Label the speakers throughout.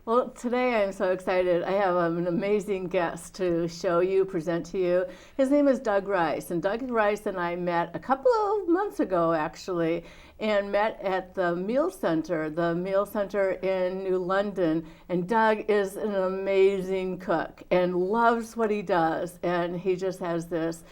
Speaker 1: Well, today I'm so excited. I have an amazing guest to show you, present to you. His name is Doug Rice, and Doug Rice and I met a couple of months ago, actually, and met at the Meal Center in New London. And Doug is an amazing cook and loves what he does, and he just has this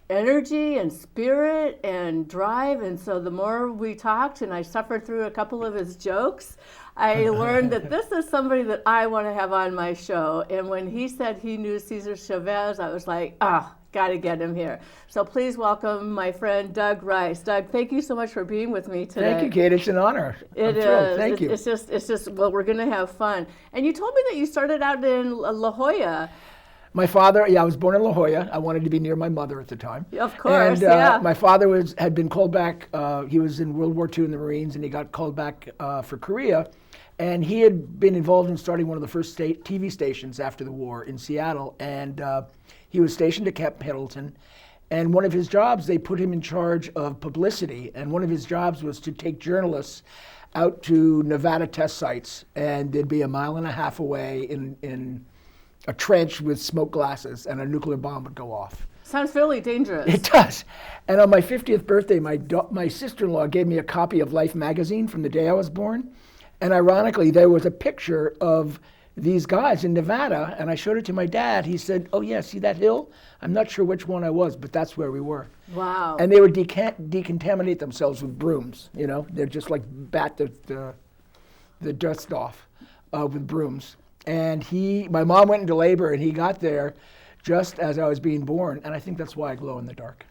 Speaker 1: energy and spirit and drive. And so the more we talked and I suffered through a couple of his jokes, I learned that this is somebody that I want to have on my show. And when he said he knew Cesar Chavez, I was like, got to get him here. So please welcome my friend Doug Rice. Doug, thank you so much for being with me today.
Speaker 2: Thank you, Kate. It's an honor. I'm thrilled. Thank you.
Speaker 1: It's just, well, we're going to have fun. And you told me that you started out in La Jolla.
Speaker 2: My father, I was born in La Jolla. I wanted to be near my mother at the time.
Speaker 1: Of course,
Speaker 2: and, my father had been called back. He was in World War II in the Marines, and he got called back for Korea. And he had been involved in starting one of the first TV stations after the war in Seattle. And he was stationed at Camp Pendleton. And one of his jobs, they put him in charge of publicity. And one of his jobs was to take journalists out to Nevada test sites. And they'd be a mile and a half away in a trench with smoke glasses, and a nuclear bomb would go off.
Speaker 1: Sounds fairly dangerous.
Speaker 2: It does. And on my 50th birthday, my sister-in-law gave me a copy of Life magazine from the day I was born. And ironically, there was a picture of these guys in Nevada, and I showed it to my dad. He said, "Oh yeah, see that hill? I'm not sure which one I was, but that's where we were."
Speaker 1: Wow.
Speaker 2: And they would decontaminate themselves with brooms, you know? They're just like bat the dust off with brooms. And my mom went into labor, and he got there just as I was being born, and I think that's why I glow in the dark.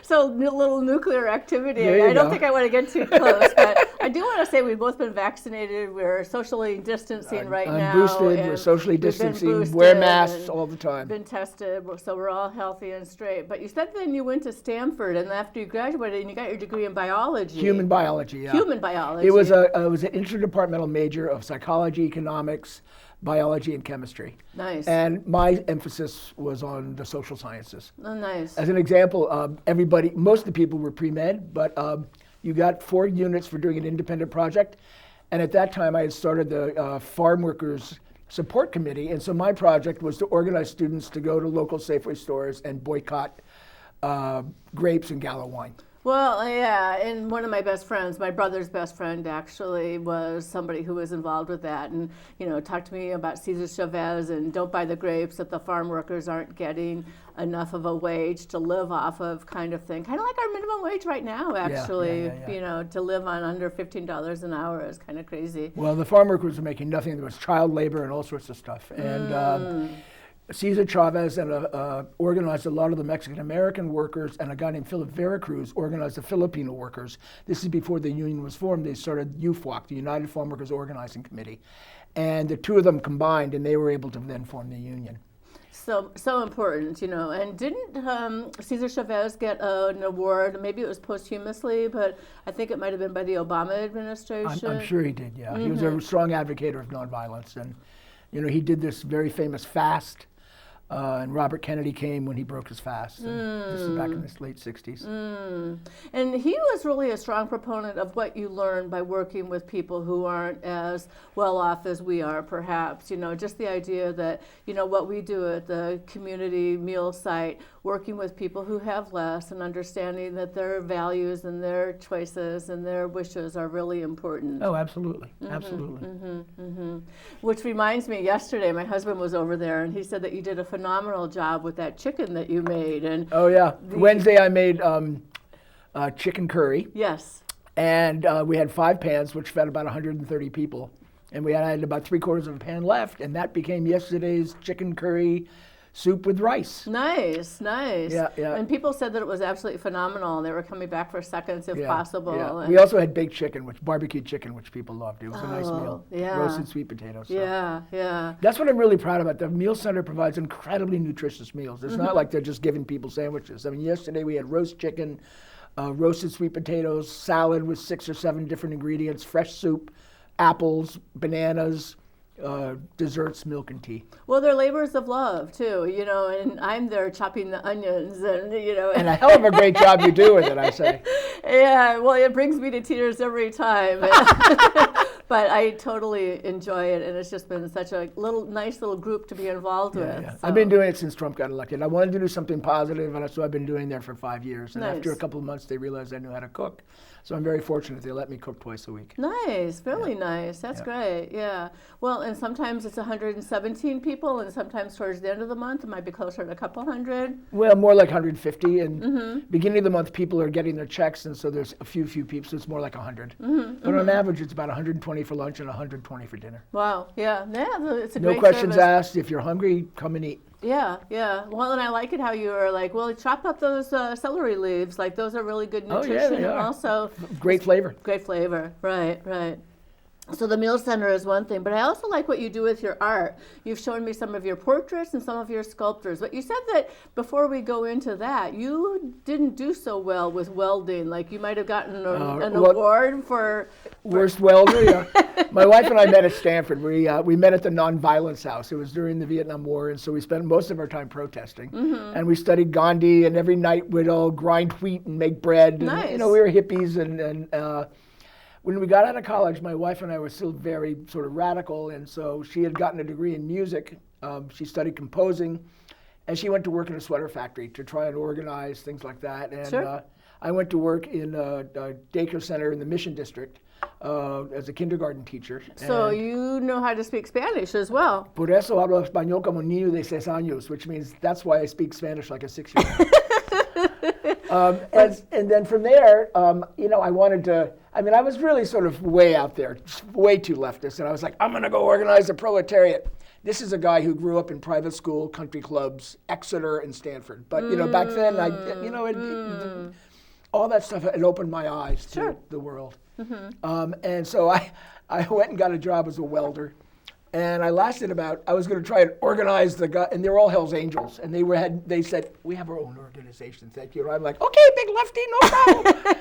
Speaker 1: So a little nuclear activity.
Speaker 2: I
Speaker 1: don't think I want to get too close, but I do want to say we've both been vaccinated. We're socially distancing right now.
Speaker 2: I'm boosted. We're socially distancing. Wear masks all the time.
Speaker 1: Been tested, so we're all healthy and straight. But you said then you went to Stanford, and after you graduated, and you got your degree in biology.
Speaker 2: Human biology, yeah.
Speaker 1: Human biology.
Speaker 2: It was an interdepartmental major of psychology, economics, biology, and chemistry.
Speaker 1: Nice.
Speaker 2: And my emphasis was on the social sciences.
Speaker 1: Oh, nice.
Speaker 2: As an example, most of the people were pre-med, but you got 4 units for doing an independent project. And at that time, I had started the Farm Workers Support Committee. And so my project was to organize students to go to local Safeway stores and boycott grapes and Gallo wine.
Speaker 1: Well, yeah, and one of my best friends, my brother's best friend actually, was somebody who was involved with that, and talked to me about Cesar Chavez and don't buy the grapes, that the farm workers aren't getting enough of a wage to live off of, kind of thing. Kind of like our minimum wage right now, actually.
Speaker 2: Yeah.
Speaker 1: To live on under $15 an hour is kind of crazy.
Speaker 2: Well, the farm workers were making nothing. There was child labor and all sorts of stuff. And Cesar Chavez organized a lot of the Mexican-American workers, and a guy named Philip Veracruz organized the Filipino workers. This is before the union was formed. They started UFWOC, the United Farm Workers Organizing Committee. And the two of them combined, and they were able to then form the union.
Speaker 1: So important, And didn't Cesar Chavez get an award? Maybe it was posthumously, but I think it might have been by the Obama administration.
Speaker 2: I'm sure he did, yeah. Mm-hmm. He was a strong advocate of nonviolence, and he did this very famous fast. And Robert Kennedy came when he broke his fast. And this is back in the late 60s.
Speaker 1: And he was really a strong proponent of what you learn by working with people who aren't as well off as we are, perhaps. Just the idea that, what we do at the community meal site, working with people who have less and understanding that their values and their choices and their wishes are really important.
Speaker 2: Oh, absolutely. Absolutely.
Speaker 1: Which reminds me, yesterday my husband was over there, and he said that you did a phenomenal job with that chicken that you made. And
Speaker 2: oh yeah, Wednesday I made chicken curry.
Speaker 1: Yes.
Speaker 2: And we had 5 pans, which fed about 130 people, and we had about 3/4 of a pan left, and that became yesterday's chicken curry soup with rice.
Speaker 1: Nice.
Speaker 2: Yeah, yeah.
Speaker 1: And people said that it was absolutely phenomenal, and they were coming back for seconds if possible.
Speaker 2: Yeah.
Speaker 1: And
Speaker 2: We also had baked chicken, barbecued chicken, which people loved. It was a nice meal.
Speaker 1: Yeah.
Speaker 2: Roasted sweet potatoes. So.
Speaker 1: Yeah.
Speaker 2: That's what I'm really proud about. The meal center provides incredibly nutritious meals. It's not like they're just giving people sandwiches. I mean, yesterday we had roast chicken, roasted sweet potatoes, salad with 6 or 7 different ingredients, fresh soup, apples, bananas, desserts, milk, and tea.
Speaker 1: Well, they're labors of love too, and I'm there chopping the onions
Speaker 2: And a hell of a great job you do with it, I say.
Speaker 1: Yeah, well, it brings me to tears every time. But I totally enjoy it, and it's just been such a nice little group to be involved with.
Speaker 2: Yeah.
Speaker 1: So.
Speaker 2: I've been doing it since Trump got elected. I wanted to do something positive, and so I've been doing that for 5 years. And after a couple of months, they realized I knew how to cook. So I'm very fortunate they let me cook twice a week.
Speaker 1: Nice, really nice. That's great, yeah. Well, and sometimes it's 117 people, and sometimes towards the end of the month, it might be closer to a couple hundred.
Speaker 2: Well, more like 150. And beginning of the month, people are getting their checks, and so there's a few people, so it's more like 100. But on average, it's about 120 for lunch and 120 for dinner.
Speaker 1: Wow, yeah, it's a
Speaker 2: No
Speaker 1: great
Speaker 2: questions
Speaker 1: service.
Speaker 2: asked. If you're hungry, come and eat.
Speaker 1: Yeah. Well, and I like it how you are like, well, chop up those celery leaves. Like, those are really good nutrition.
Speaker 2: Oh, yeah, they
Speaker 1: and
Speaker 2: are.
Speaker 1: also
Speaker 2: Great flavor.
Speaker 1: great flavor. Right. So the meal center is one thing, but I also like what you do with your art. You've shown me some of your portraits and some of your sculptures. But you said that before we go into that, you didn't do so well with welding. Like, you might have gotten an award for
Speaker 2: Worst welder, yeah. My wife and I met at Stanford. We met at the Nonviolence House. It was during the Vietnam War, and so we spent most of our time protesting. And we studied Gandhi, and every night we'd all grind wheat and make bread. And,
Speaker 1: Nice.
Speaker 2: we were hippies, and when we got out of college, my wife and I were still very sort of radical, and so she had gotten a degree in music. She studied composing, and she went to work in a sweater factory to try and organize things like that. And
Speaker 1: Sure.
Speaker 2: I went to work in a daycare center in the Mission District as a kindergarten teacher.
Speaker 1: So
Speaker 2: And
Speaker 1: you know how to speak Spanish as well.
Speaker 2: por eso hablo español como niño de 6 años, which means that's why I speak Spanish like a 6-year-old. And then from there, I wanted to, I was really sort of way out there, way too leftist. And I was like, I'm going to go organize the proletariat. This is a guy who grew up in private school, country clubs, Exeter and Stanford. But, back then, all that stuff had opened my eyes to the world. And so I went and got a job as a welder. And I lasted I was going to try and organize the guy, and they were all Hell's Angels. And they said, we have our own organization, thank you. And I'm like, okay, big lefty, no problem.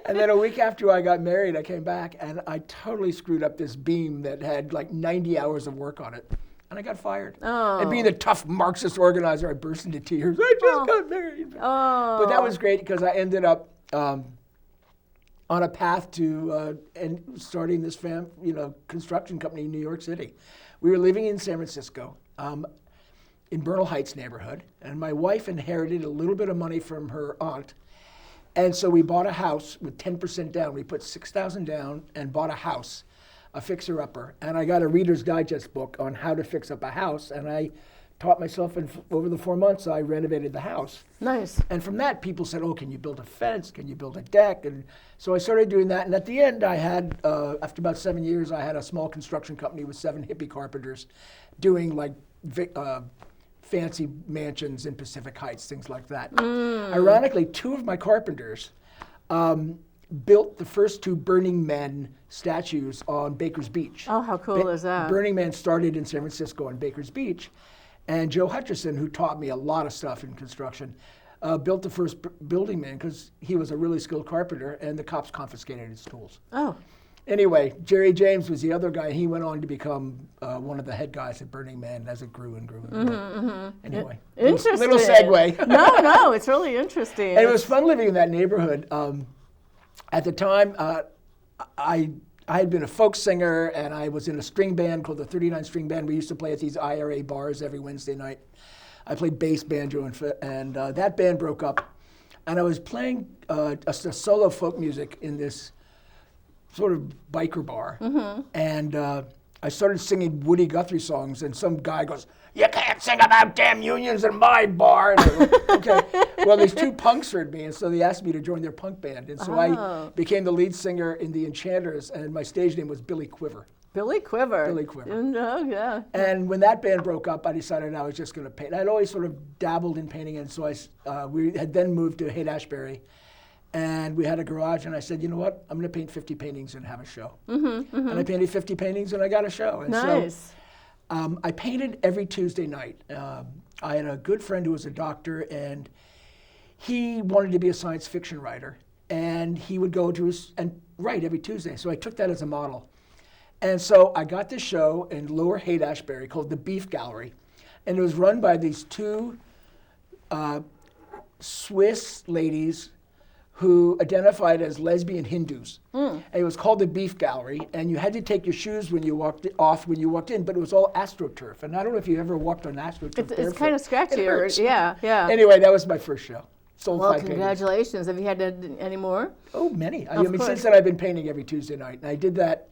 Speaker 2: And then a week after I got married, I came back, and I totally screwed up this beam that had like 90 hours of work on it. And I got fired.
Speaker 1: Oh.
Speaker 2: And being the tough Marxist organizer, I burst into tears. I just got married.
Speaker 1: Oh.
Speaker 2: But that was great because I ended up on a path to and starting this construction company in New York City. We were living in San Francisco, in Bernal Heights neighborhood, and my wife inherited a little bit of money from her aunt, and so we bought a house with 10% down. We put $6,000 down and bought a house, a fixer-upper, and I got a Reader's Digest book on how to fix up a house, and I taught myself, and over the 4 months, I renovated the house.
Speaker 1: Nice.
Speaker 2: And from that, people said, oh, can you build a fence? Can you build a deck? And so I started doing that. And at the end, I had, after about 7 years, I had a small construction company with 7 hippie carpenters doing like fancy mansions in Pacific Heights, things like that. Ironically, 2 of my carpenters built the first 2 Burning Man statues on Baker's Beach.
Speaker 1: Oh, how cool is that?
Speaker 2: Burning Man started in San Francisco on Baker's Beach. And Joe Hutcherson, who taught me a lot of stuff in construction, built the first Building Man because he was a really skilled carpenter, and the cops confiscated his tools.
Speaker 1: Oh.
Speaker 2: Anyway, Jerry James was the other guy. He went on to become one of the head guys at Burning Man as it grew and grew and grew. Anyway,
Speaker 1: Interesting.
Speaker 2: little segue.
Speaker 1: No, it's really interesting.
Speaker 2: And it was fun living in that neighborhood. At the time, I had been a folk singer, and I was in a string band called the 39 String Band. We used to play at these IRA bars every Wednesday night. I played bass, banjo, and that band broke up. And I was playing a solo folk music in this sort of biker bar. And I started singing Woody Guthrie songs, and some guy goes, "You can't sing about damn unions in my bar." And I went, okay. Well, these 2 punks heard me, and so they asked me to join their punk band. And so I became the lead singer in the Enchanters, and my stage name was Billy Quiver.
Speaker 1: Billy Quiver.
Speaker 2: Billy Quiver.
Speaker 1: Oh, yeah.
Speaker 2: And when that band broke up, I decided I was just going to paint. I'd always sort of dabbled in painting, and so we had then moved to Haight-Ashbury, and we had a garage, and I said, you know what, I'm going to paint 50 paintings and have a show. And I painted 50 paintings, and I got a show. And
Speaker 1: Nice.
Speaker 2: so I painted every Tuesday night. I had a good friend who was a doctor, and he wanted to be a science fiction writer, and he would go to and write every Tuesday. So I took that as a model. And so I got this show in Lower Haight-Ashbury called the Beef Gallery, and it was run by these two Swiss ladies who identified as lesbian Hindus. And it was called the Beef Gallery, and you had to take your shoes when you walked in, but it was all AstroTurf. And I don't know if you ever walked on AstroTurf.
Speaker 1: It's kind of scratchy. Yeah.
Speaker 2: Anyway, that was my first show. Sold 5 paintings.
Speaker 1: Congratulations. Have you had any more?
Speaker 2: Oh, many. I mean, since then I've been painting every Tuesday night, and I did that.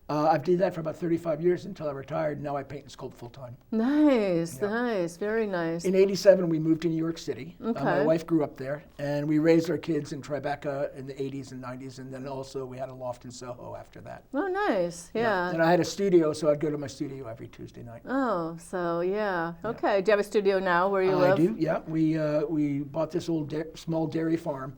Speaker 2: I did that for about 35 years until I retired. Now I paint and sculpt full time.
Speaker 1: Nice, nice, very nice.
Speaker 2: In '87, we moved to New York City.
Speaker 1: Okay.
Speaker 2: My wife grew up there, and we raised our kids in Tribeca in the '80s and '90s, and then also we had a loft in Soho after that.
Speaker 1: Oh, nice, yeah.
Speaker 2: And I had a studio, so I'd go to my studio every Tuesday night.
Speaker 1: Oh, so yeah. Okay. Do you have a studio now where you live?
Speaker 2: I do. Yeah. We bought this old small dairy farm.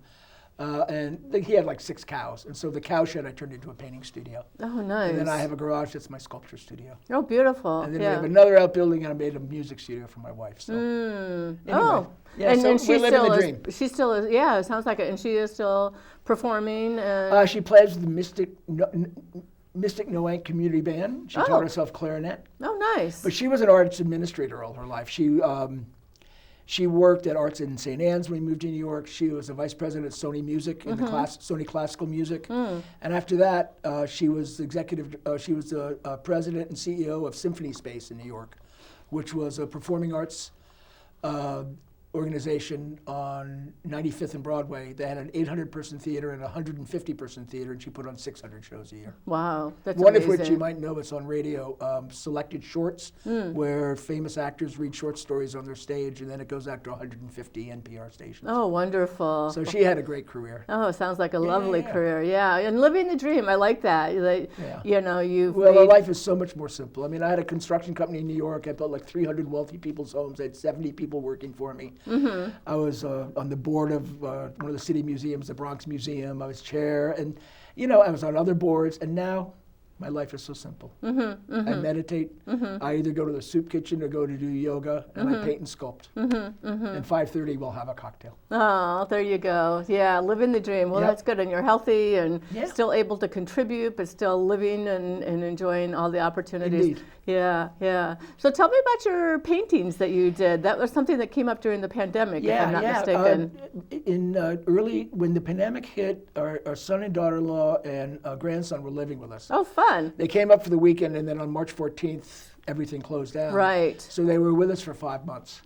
Speaker 2: And he had like 6 cows, and so the cow shed I turned into a painting studio.
Speaker 1: Oh, nice.
Speaker 2: And then I have a garage that's my sculpture studio.
Speaker 1: Oh, beautiful.
Speaker 2: And then we have another outbuilding, and I made a music studio for my wife. So. Anyway,
Speaker 1: oh,
Speaker 2: yeah,
Speaker 1: and
Speaker 2: so
Speaker 1: then
Speaker 2: we're living the dream.
Speaker 1: She still is. Yeah, it sounds like it. And she is still performing. And
Speaker 2: She plays with the Mystic Noank Community Band. She taught herself clarinet.
Speaker 1: Oh, nice.
Speaker 2: But she was an arts administrator all her life. She worked at Arts in St. Anne's when we moved to New York. She was a vice president at Sony Music in the Sony Classical Music. And after that, she was the president and CEO of Symphony Space in New York, which was a performing arts organization on 95th and Broadway. They had an 800-person theater and a 150-person theater, and she put on 600 shows a year.
Speaker 1: Wow, that's
Speaker 2: One
Speaker 1: amazing.
Speaker 2: of which you might know, it's on radio, Selected Shorts, where famous actors read short stories on their stage, and then it goes out to 150 NPR stations.
Speaker 1: Oh, wonderful.
Speaker 2: So she had a great career.
Speaker 1: Oh, sounds like a lovely career. Yeah, and living the dream. I like that. You know,
Speaker 2: Well, life is so much more simple. I mean, I had a construction company in New York. I built like 300 wealthy people's homes. I had 70 people working for me. I was on the board of one of the city museums, the Bronx Museum. I was chair, and I was on other boards. And now, my life is so simple. I meditate. I either go to the soup kitchen or go to do yoga, and I paint and sculpt. And 5:30, we'll have a cocktail.
Speaker 1: Oh, there you go. Yeah, living the dream. Well, that's good. And you're healthy and still able to contribute, but still living and enjoying all the opportunities.
Speaker 2: Indeed.
Speaker 1: Yeah. So tell me about your paintings that you did. That was something that came up during the pandemic, if I'm not mistaken.
Speaker 2: When the pandemic hit, our son and daughter-in-law and grandson were living with us.
Speaker 1: Oh, fun.
Speaker 2: They came up for the weekend, and then on March 14th, everything closed down.
Speaker 1: Right.
Speaker 2: So they were with us for 5 months.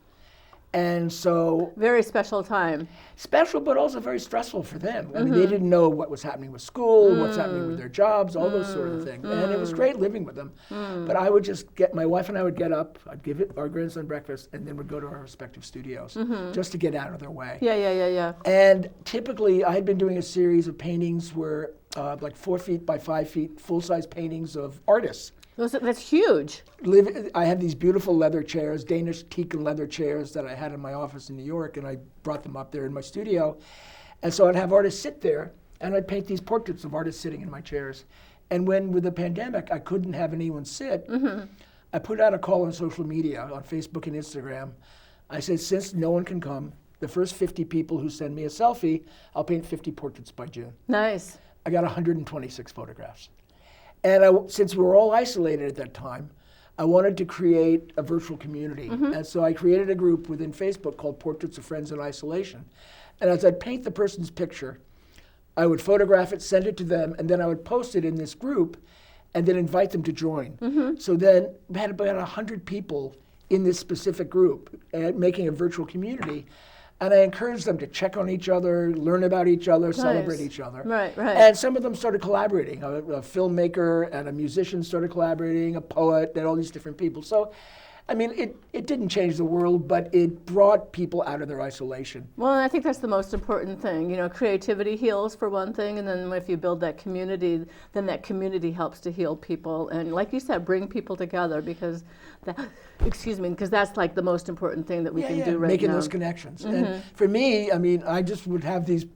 Speaker 2: And so...
Speaker 1: Very special time.
Speaker 2: Special, but also very stressful for them. I mean, they didn't know what was happening with school, what's happening with their jobs, all those sort of things. And it was great living with them. But I would just my wife and I would get up, I'd give our grandson breakfast, and then we'd go to our respective studios just to get out of their way.
Speaker 1: Yeah.
Speaker 2: And typically, I had been doing a series of paintings where, like 4 feet by 5 feet, full-size paintings of artists.
Speaker 1: That's huge.
Speaker 2: I had these beautiful leather chairs, Danish teak and leather chairs that I had in my office in New York, and I brought them up there in my studio. And so I'd have artists sit there, and I'd paint these portraits of artists sitting in my chairs. And with the pandemic, I couldn't have anyone sit, I put out a call on social media, on Facebook and Instagram. I said, since no one can come, the first 50 people who send me a selfie, I'll paint 50 portraits by June.
Speaker 1: Nice.
Speaker 2: I got 126 photographs. And since we were all isolated at that time, I wanted to create a virtual community. And so I created a group within Facebook called Portraits of Friends in Isolation. And as I'd paint the person's picture, I would photograph it, send it to them, and then I would post it in this group and then invite them to join. So then we had about 100 people in this specific group making a virtual community. And I encouraged them to check on each other, learn about each other, celebrate each other.
Speaker 1: Right.
Speaker 2: And some of them started collaborating. A filmmaker and a musician started collaborating, a poet, and all these different people. So I mean, it didn't change the world, but it brought people out of their isolation.
Speaker 1: Well, and I think that's the most important thing. You know, creativity heals for one thing, and then if you build that community, then that community helps to heal people. And like you said, bring people together because because that's like the most important thing that we can do right
Speaker 2: making
Speaker 1: now.
Speaker 2: those connections. And for me, I mean, I just would have these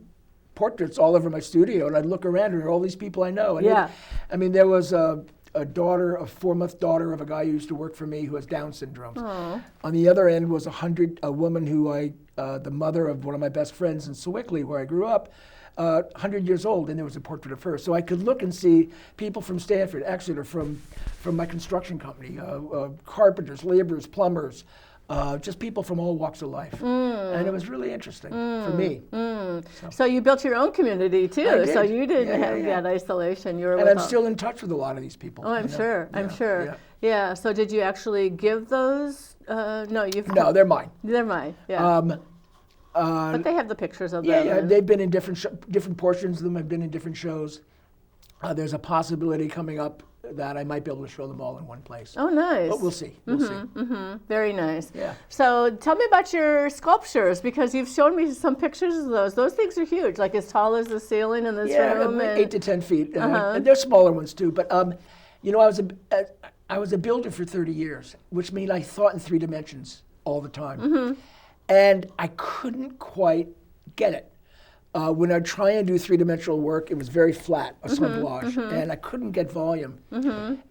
Speaker 2: portraits all over my studio, and I'd look around and there are all these people I know. And I mean, there was a daughter, a 4-month daughter of a guy who used to work for me who has Down syndrome.
Speaker 1: Aww.
Speaker 2: On the other end was a woman who the mother of one of my best friends in Sewickley, where I grew up, 100 years old, and there was a portrait of her. So I could look and see people from Stanford, Exeter, from my construction company, carpenters, laborers, plumbers, just people from all walks of life. And it was really interesting for me.
Speaker 1: So you built your own community too.
Speaker 2: I did.
Speaker 1: So you didn't have that isolation. You were
Speaker 2: and I'm still in touch with a lot of these people.
Speaker 1: Oh, I'm sure. I'm sure.
Speaker 2: Yeah.
Speaker 1: Yeah. So did you actually give those? No,
Speaker 2: No, they're mine.
Speaker 1: They're mine. Yeah. But they have the pictures of them.
Speaker 2: Yeah, they've been in different portions of them have been in different shows. There's a possibility coming up that I might be able to show them all in one place.
Speaker 1: Oh, nice.
Speaker 2: But we'll see. We'll see.
Speaker 1: Very nice.
Speaker 2: Yeah.
Speaker 1: So tell me about your sculptures, because you've shown me some pictures of those. Those things are huge, like as tall as the ceiling in this room.
Speaker 2: Yeah, 8 to 10 feet. And there's smaller ones too. But you know, I was a builder for 30 years, which means I thought in 3 dimensions all the time. And I couldn't quite get it. When I try and do 3-dimensional work, it was very flat, assemblage, and I couldn't get volume.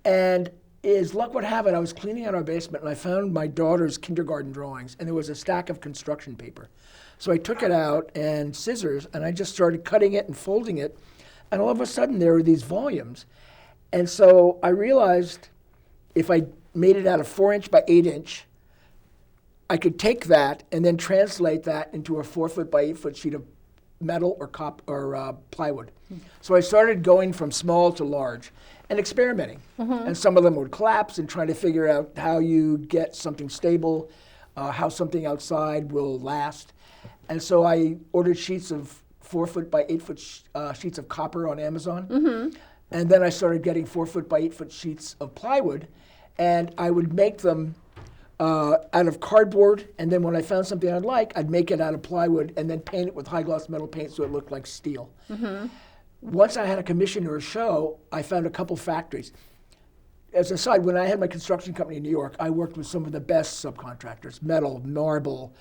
Speaker 2: And as luck would have it, I was cleaning out our basement and I found my daughter's kindergarten drawings, and there was a stack of construction paper. So I took it out and scissors, and I just started cutting it and folding it, and all of a sudden there were these volumes. And so I realized if I made it out of 4-inch by 8-inch, I could take that and then translate that into a 4-foot by 8-foot sheet of metal or plywood. So I started going from small to large and experimenting. And some of them would collapse, and trying to figure out how you get something stable, how something outside will last. And so I ordered sheets of 4-foot by 8-foot sheets of copper on Amazon. And then I started getting 4-foot by 8-foot sheets of plywood, and I would make them out of cardboard, and then when I found something I'd like, I'd make it out of plywood and then paint it with high gloss metal paint so it looked like steel. Once I had a commission or a show, I found a couple factories. As a side, when I had my construction company in New York, I worked with some of the best subcontractors, metal, marble.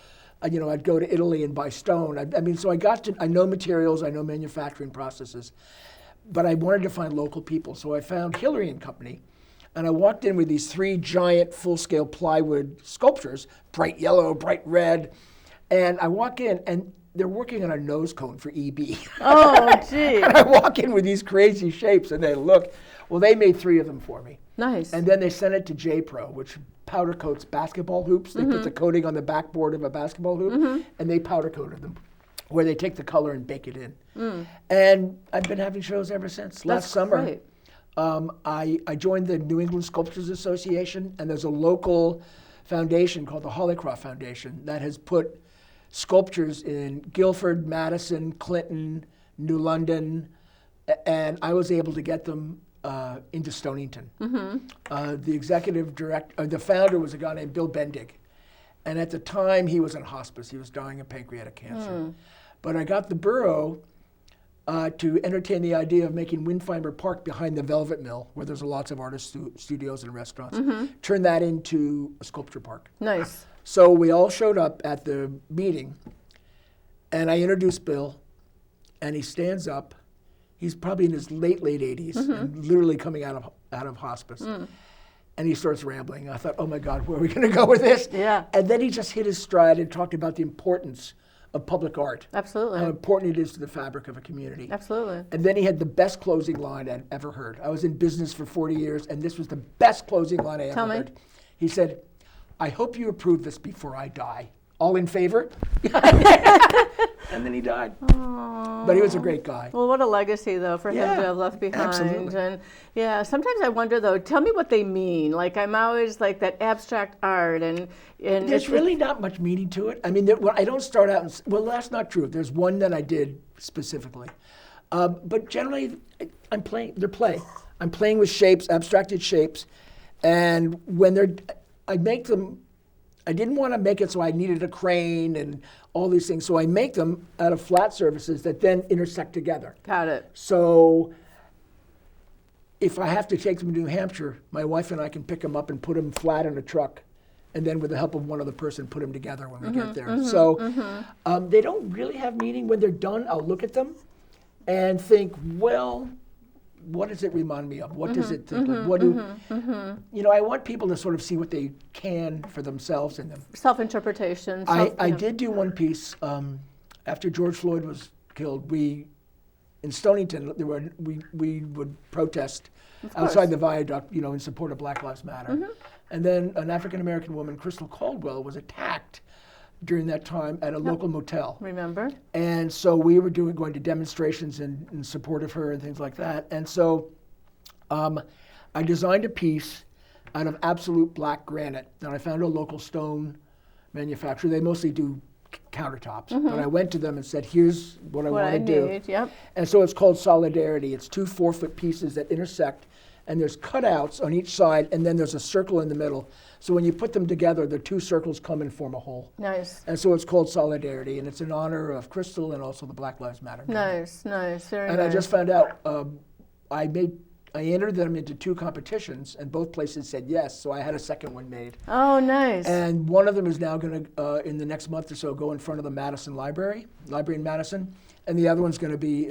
Speaker 2: You know, I'd go to Italy and buy stone. I mean, so I know materials, I know manufacturing processes, but I wanted to find local people. So I found Hillary and Company. And I walked in with these 3 giant full-scale plywood sculptures, bright yellow, bright red. And I walk in, and they're working on a nose cone for EB.
Speaker 1: Oh, gee.
Speaker 2: And I walk in with these crazy shapes, and they look. Well, they made 3 of them for me.
Speaker 1: Nice.
Speaker 2: And then they sent it to J-Pro, which powder coats basketball hoops. They put the coating on the backboard of a basketball hoop, and they powder coated them, where they take the color and bake it in. And I've been having shows ever since. Last summer.
Speaker 1: Great.
Speaker 2: I joined the New England Sculptors Association, and there's a local foundation called the Hollycroft Foundation that has put sculptures in Guilford, Madison, Clinton, New London, and I was able to get them into Stonington. The executive director, the founder was a guy named Bill Bendig, and at the time he was in hospice. He was dying of pancreatic cancer. But I got the borough to entertain the idea of making Windfinder Park behind the Velvet Mill, where there's lots of artist studios and restaurants, turn that into a sculpture park.
Speaker 1: Nice.
Speaker 2: So we all showed up at the meeting, and I introduced Bill, and he stands up. He's probably in his late 80s, and literally coming out of hospice. And he starts rambling. I thought, oh my God, where are we going to go with this?
Speaker 1: Yeah.
Speaker 2: And then he just hit his stride and talked about the importance of public art.
Speaker 1: Absolutely.
Speaker 2: How important it is to the fabric of a community.
Speaker 1: Absolutely.
Speaker 2: And then he had the best closing line I'd ever heard. I was in business for 40 years, and this was the best closing line I ever heard. He said, I hope you approve this before I die. All in favor? And then he died.
Speaker 1: Aww.
Speaker 2: But he was a great guy.
Speaker 1: Well, what a legacy, though, for him to have left behind.
Speaker 2: Absolutely.
Speaker 1: And yeah, sometimes I wonder, though, tell me what they mean. Like, I'm always like that abstract art, and
Speaker 2: there's really not much meaning to it. I mean, I don't start out and, well, that's not true. There's one that I did specifically. But generally, they're play. I'm playing with shapes, abstracted shapes, and when I make them. I didn't want to make it so I needed a crane and all these things. So I make them out of flat surfaces that then intersect together.
Speaker 1: Got it.
Speaker 2: So if I have to take them to New Hampshire, my wife and I can pick them up and put them flat in a truck, and then with the help of one other person, put them together when we get there. They don't really have meaning. When they're done, I'll look at them and think, well, what does it remind me of? What does it think of? What do I want people to sort of see what they can for themselves in them.
Speaker 1: Self-interpretation.
Speaker 2: I did do one piece after George Floyd was killed. In Stonington, we would protest outside the viaduct, in support of Black Lives Matter. And then an African-American woman, Crystal Caldwell, was attacked during that time at a local motel.
Speaker 1: Remember?
Speaker 2: And so we were going to demonstrations in support of her and things like that. And so I designed a piece out of absolute black granite. And I found a local stone manufacturer. They mostly do countertops. But I went to them and said, here's what I want to do.
Speaker 1: Yep.
Speaker 2: And so it's called Solidarity. It's 2 4-foot pieces that intersect, and there's cutouts on each side, and then there's a circle in the middle. So when you put them together, the 2 circles come and form a whole.
Speaker 1: Nice.
Speaker 2: And so it's called Solidarity, and it's in honor of Crystal and also the Black Lives Matter.
Speaker 1: Nice, very
Speaker 2: and
Speaker 1: nice.
Speaker 2: I just found out, I entered them into 2 competitions, and both places said yes, so I had a second one made.
Speaker 1: Oh, nice.
Speaker 2: And one of them is now going to, in the next month or so, go in front of the Madison Library in Madison, and the other one's going to be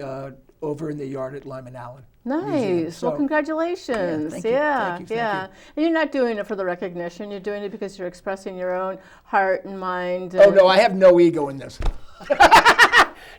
Speaker 2: over in the yard at Lyman Allen.
Speaker 1: Nice.
Speaker 2: So,
Speaker 1: well, congratulations.
Speaker 2: Thank you.
Speaker 1: Thank you. And you're not doing it for the recognition. You're doing it because you're expressing your own heart and mind.
Speaker 2: Oh, no, I have no ego in this.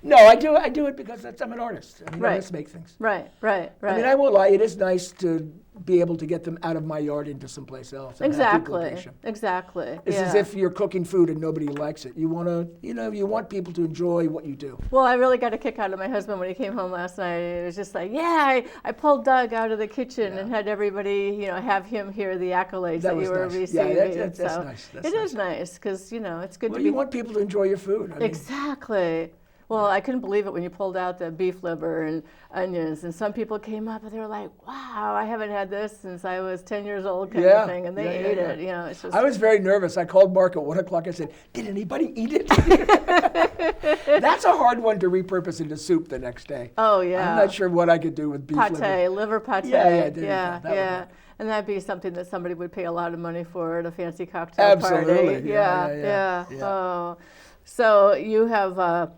Speaker 2: No, I do it because I'm an artist. Artists make things.
Speaker 1: Right.
Speaker 2: I mean, I won't lie. It is nice to be able to get them out of my yard into someplace else.
Speaker 1: Exactly.
Speaker 2: It's as if you're cooking food and nobody likes it. You want to, you want people to enjoy what you do.
Speaker 1: Well, I really got a kick out of my husband when he came home last night. It was just like, I pulled Doug out of the kitchen and had everybody, have him hear the accolades that you were receiving.
Speaker 2: Yeah, that's nice.
Speaker 1: It is nice because, it's good to be.
Speaker 2: You want people to enjoy your food.
Speaker 1: Exactly. Well, I couldn't believe it when you pulled out the beef liver and onions, and some people came up and they were like, "Wow, I haven't had this since I was 10 years old," kind of thing, and they ate it. It's just.
Speaker 2: I was very nervous. I called Mark at 1 o'clock. I said, "Did anybody eat it?" That's a hard one to repurpose into soup the next day.
Speaker 1: Oh yeah.
Speaker 2: I'm not sure what I could do with beef
Speaker 1: liver pate. Yeah. And that'd be something that somebody would pay a lot of money for at a fancy cocktail party.
Speaker 2: Absolutely.
Speaker 1: Yeah. Oh, so you have.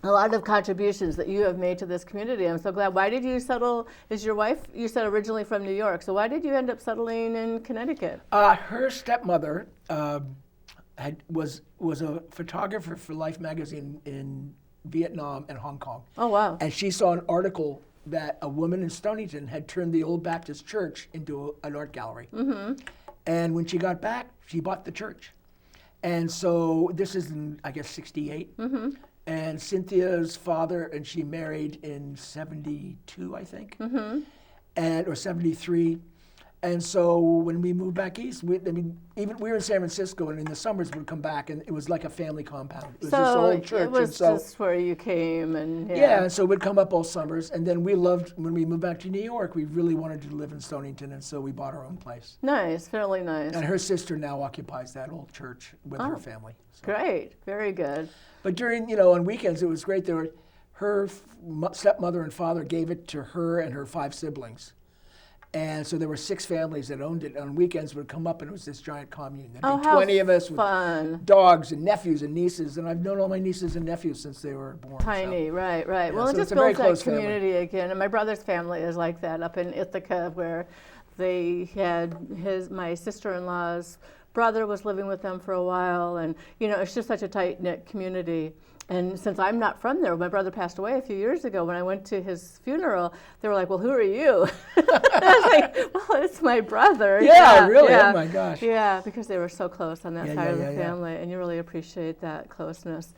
Speaker 1: A lot of contributions that you have made to this community. I'm so glad. Why did you settle? Is your wife, you said, originally from New York? So why did you end up settling in Connecticut?
Speaker 2: Her stepmother was a photographer for Life magazine in Vietnam and Hong Kong.
Speaker 1: Oh wow!
Speaker 2: And she saw an article that a woman in Stonington had turned the old Baptist church into an art gallery. And when she got back, she bought the church. And so this is in, I guess, '68. And Cynthia's father, and she married in 72, I think, or 73. And so when we moved back east, we were in San Francisco, and in the summers we'd come back, and it was like a family compound. It was this old church.
Speaker 1: It was just where you came, and
Speaker 2: and so we'd come up all summers, and then we loved, when we moved back to New York, we really wanted to live in Stonington, and so we bought our own place.
Speaker 1: Nice, fairly nice.
Speaker 2: And her sister now occupies that old church with her family. So.
Speaker 1: Great, very good.
Speaker 2: But during, on weekends, it was great. Her stepmother and father gave it to her and her 5 siblings. And so there were 6 families that owned it. On weekends, would come up, and it was this giant commune. There'd be 20 of us with dogs and nephews and nieces. And I've known all my nieces and nephews since they were born.
Speaker 1: Tiny, right. Yeah, well, it just builds that community again. And my brother's family is like that up in Ithaca, where they had my sister-in-law's brother was living with them for a while, and it's just such a tight-knit community. And since I'm not from there, my brother passed away a few years ago. When I went to his funeral, they were like, "Well, who are you?" I was like, "Well, it's my brother."
Speaker 2: Yeah, really? Yeah. Oh my gosh.
Speaker 1: Yeah, because they were so close on that side of the family, and you really appreciate that closeness.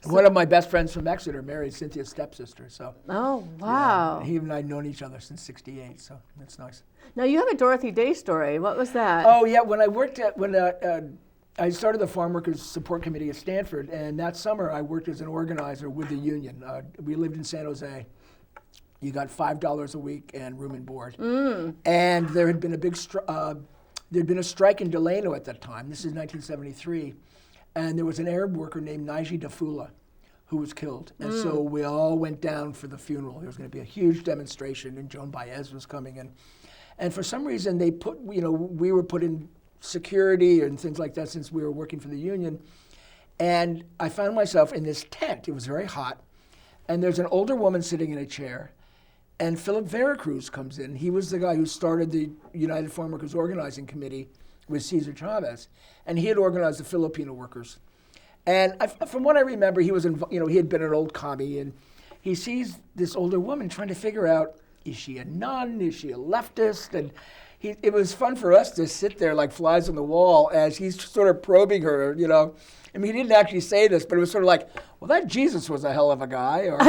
Speaker 2: One of my best friends from Exeter married Cynthia's stepsister. So.
Speaker 1: Oh wow!
Speaker 2: Yeah, he and I had known each other since '68, so that's nice.
Speaker 1: Now you have a Dorothy Day story. What was that?
Speaker 2: Oh yeah, when I started the Farm Workers Support Committee at Stanford, and that summer I worked as an organizer with the union. We lived in San Jose. You got $5 a week and room and board. And there had been a big there'd been a strike in Delano at that time. This is 1973. And there was an Arab worker named Naji Dafula who was killed. And so we all went down for the funeral. There was going to be a huge demonstration, and Joan Baez was coming in. And for some reason, they put, we were put in security and things like that since we were working for the union. And I found myself in this tent. It was very hot. And there's an older woman sitting in a chair. And Philip Veracruz comes in. He was the guy who started the United Farm Workers Organizing Committee with Cesar Chavez. And he had organized the Filipino workers. And from what I remember, he was, he had been an old commie. And he sees this older woman trying to figure out, is she a nun? Is she a leftist? And it was fun for us to sit there like flies on the wall as he's sort of probing her, I mean, he didn't actually say this, but it was sort of like, well, that Jesus was a hell of a guy, or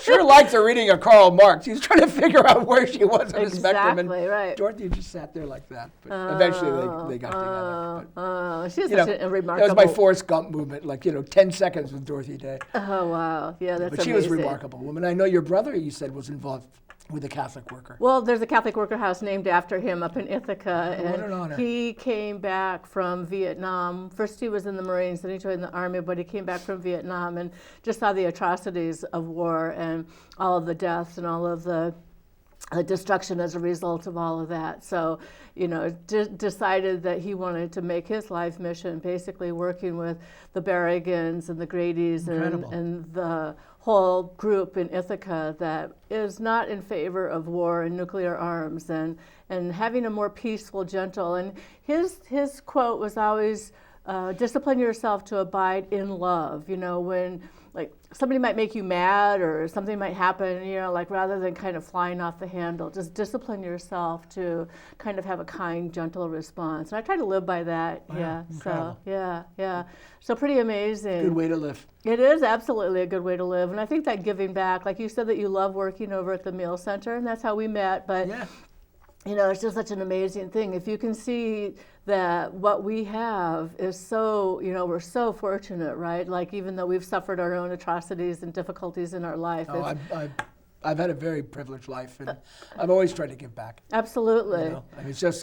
Speaker 2: sure liked the reading of Karl Marx. He was trying to figure out where she was on the spectrum.
Speaker 1: Exactly, right.
Speaker 2: Dorothy just sat there like that. But eventually they got together. But,
Speaker 1: she's such a remarkable...
Speaker 2: That was my Forrest Gump movement, 10 seconds with Dorothy Day.
Speaker 1: Oh, wow. Yeah, that's amazing.
Speaker 2: But she was a remarkable woman. I know your brother, you said, was involved with a Catholic worker.
Speaker 1: Well, there's a Catholic worker house named after him up in Ithaca.
Speaker 2: What an honor.
Speaker 1: He came back from Vietnam. First he was in the Marines, then he joined the Army, but he came back from Vietnam and just saw the atrocities of war and all of the deaths and all of the destruction as a result of all of that. So, decided that he wanted to make his life mission basically working with the Berrigans and the Grady's and the whole group in Ithaca that is not in favor of war and nuclear arms and having a more peaceful, gentle. And his quote was always, discipline yourself to abide in love. When somebody might make you mad or something might happen, rather than kind of flying off the handle, just discipline yourself to kind of have a kind, gentle response. And I try to live by that.
Speaker 2: Wow,
Speaker 1: yeah.
Speaker 2: incredible.
Speaker 1: So so pretty amazing.
Speaker 2: Good way to live.
Speaker 1: It is absolutely a good way to live. And I think that giving back, like you said that you love working over at the meal center, and that's how we met. But
Speaker 2: yeah.
Speaker 1: It's just such an amazing thing. If you can see that what we have is so, we're so fortunate, right? Like even though we've suffered our own atrocities and difficulties in our life.
Speaker 2: Oh, I've had a very privileged life, and I've always tried to give back.
Speaker 1: Absolutely.
Speaker 2: I mean, it's just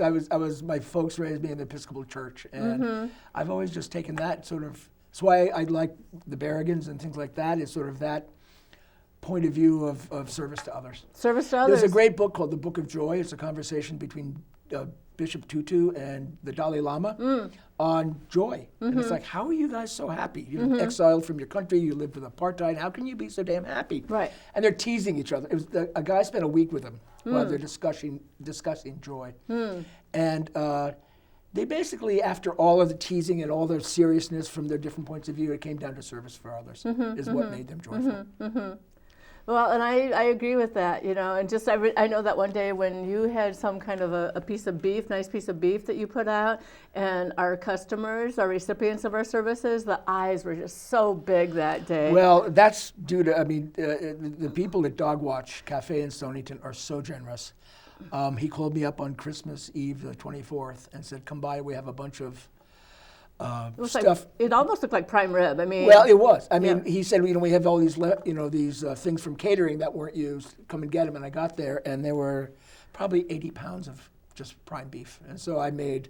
Speaker 2: my folks raised me in the Episcopal Church, and I've always just taken that sort of. That's why I like the Berrigans and things like that. Is sort of that point of view of service to others.
Speaker 1: Service to others.
Speaker 2: There's a great book called The Book of Joy. It's a conversation between Bishop Tutu and the Dalai Lama on joy. And it's like, how are you guys so happy? You're exiled from your country, you lived with apartheid, how can you be so damn happy?
Speaker 1: Right.
Speaker 2: And they're teasing each other. A guy spent a week with them while they're discussing joy. And they basically, after all of the teasing and all the seriousness from their different points of view, it came down to service for others is what made them joyful.
Speaker 1: Well, and I agree with that, and just I know that one day when you had some kind of a piece of beef, nice piece of beef that you put out, and our customers, our recipients of our services, the eyes were just so big that day.
Speaker 2: Well, that's due to, the people at Dog Watch Cafe in Stonington are so generous. He called me up on Christmas Eve, the 24th, and said, come by, we have a bunch of stuff.
Speaker 1: It almost looked like prime rib.
Speaker 2: Well, it was. He said, we have all these, these things from catering that weren't used. Come and get them. And I got there, and there were probably 80 pounds of just prime beef. And so I made,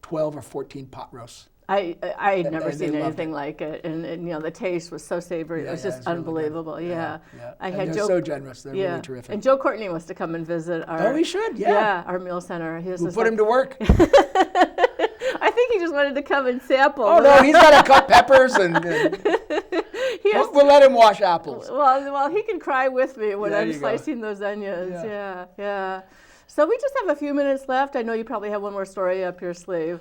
Speaker 2: 12 or 14 pot roasts.
Speaker 1: I had never seen anything like it, and the taste was so savory. It was just unbelievable. Really
Speaker 2: yeah.
Speaker 1: I
Speaker 2: and
Speaker 1: had
Speaker 2: they're
Speaker 1: Joe,
Speaker 2: so generous. They're really terrific.
Speaker 1: And Joe Courtney wants to come and visit our.
Speaker 2: Oh, he should. Yeah.
Speaker 1: Our meal center.
Speaker 2: We'll put him to work.
Speaker 1: I think he just wanted to come and sample.
Speaker 2: Oh no, he's got to cut peppers and we'll let him wash apples.
Speaker 1: Well, he can cry with me when I'm slicing those onions. Yeah. So we just have a few minutes left. I know you probably have one more story up your sleeve.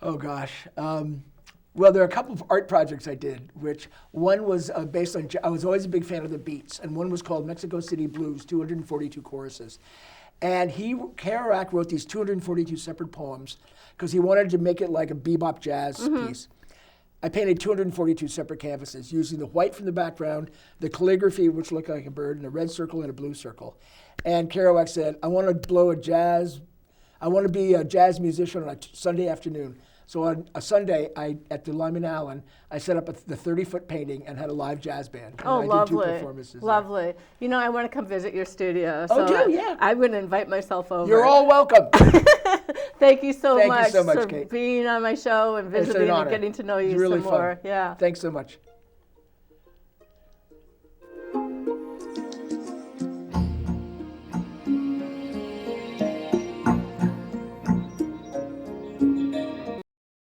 Speaker 2: Oh gosh. Well, there are a couple of art projects I did, which one was based on, I was always a big fan of the beats, and one was called Mexico City Blues, 242 choruses. And Kerouac wrote these 242 separate poems because he wanted to make it like a bebop jazz piece. I painted 242 separate canvases using the white from the background, the calligraphy, which looked like a bird, and a red circle and a blue circle. And Kerouac said, I want to be a jazz musician on a Sunday afternoon. So on a Sunday, at the Lyman Allen, I set up the 30-foot painting and had a live jazz band. And I
Speaker 1: lovely.
Speaker 2: did 2 performances.
Speaker 1: Lovely. I want to come visit your studio.
Speaker 2: Oh,
Speaker 1: so
Speaker 2: do? Yeah.
Speaker 1: I'm going to invite myself over.
Speaker 2: You're all welcome.
Speaker 1: Thank you so
Speaker 2: Thank
Speaker 1: much
Speaker 2: you so much,
Speaker 1: for
Speaker 2: Kate.
Speaker 1: being on my show and
Speaker 2: It's an
Speaker 1: visiting and
Speaker 2: honor.
Speaker 1: getting to know you
Speaker 2: It's really
Speaker 1: some more.
Speaker 2: fun.
Speaker 1: Yeah.
Speaker 2: Thanks so much.